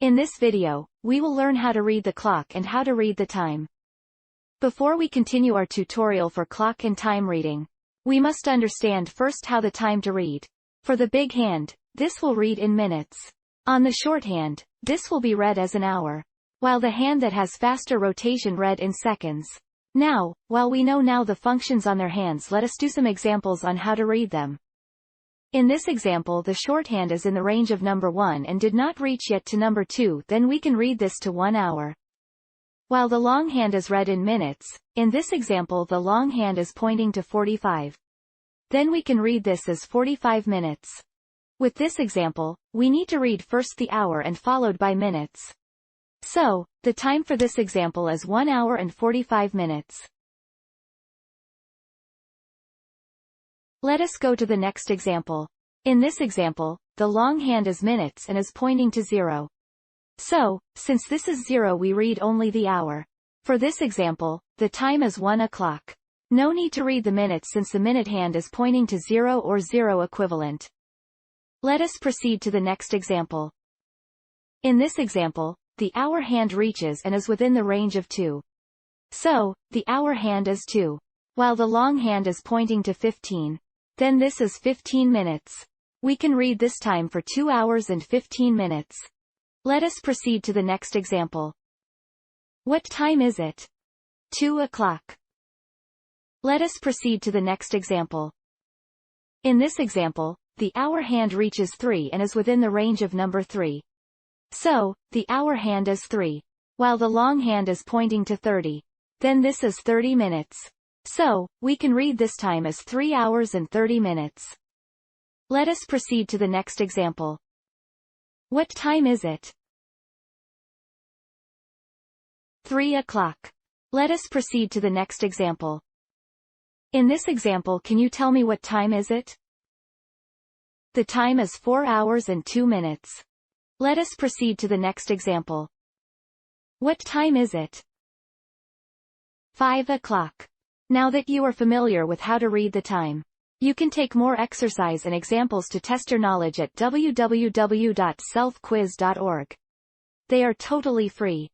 In this video, we will learn how to read the clock and how to read the time. Before we continue our tutorial for clock and time reading, we must understand first how the time to read. For the big hand, this will read in minutes. On the shorthand, this will be read as an hour, while the hand that has faster rotation read in seconds. Now, while we know now the functions on their hands, let us do some examples on how to read them. In this example, the shorthand is in the range of number 1 and did not reach yet to number 2, then we can read this to 1 hour. While the longhand is read in minutes, in this example the longhand is pointing to 45. Then we can read this as 45 minutes. With this example, we need to read first the hour and followed by minutes. So, the time for this example is 1 hour and 45 minutes. Let us go to the next example. In this example, the longhand is minutes and is pointing to 0. So, since this is 0, we read only the hour. For this example, the time is 1 o'clock. No need to read the minutes since the minute hand is pointing to 0 or 0 equivalent. Let us proceed to the next example. In this example, the hour hand reaches and is within the range of 2. So, the hour hand is 2. While the long hand is pointing to 15. Then this is 15 minutes. We can read this time for 2 hours and 15 minutes. Let us proceed to the next example. What time is it? 2 o'clock. Let us proceed to the next example. In this example, the hour hand reaches 3 and is within the range of number 3. So, the hour hand is 3. While the long hand is pointing to 30. Then this is 30 minutes. So, we can read this time as 3 hours and 30 minutes. Let us proceed to the next example. What time is it? 3 o'clock. Let us proceed to the next example. In this example, can you tell me what time is it? The time is 4 hours and 2 minutes. Let us proceed to the next example. What time is it? 5 o'clock. Now that you are familiar with how to read the time, you can take more exercise and examples to test your knowledge at www.selfquiz.org. They are totally free.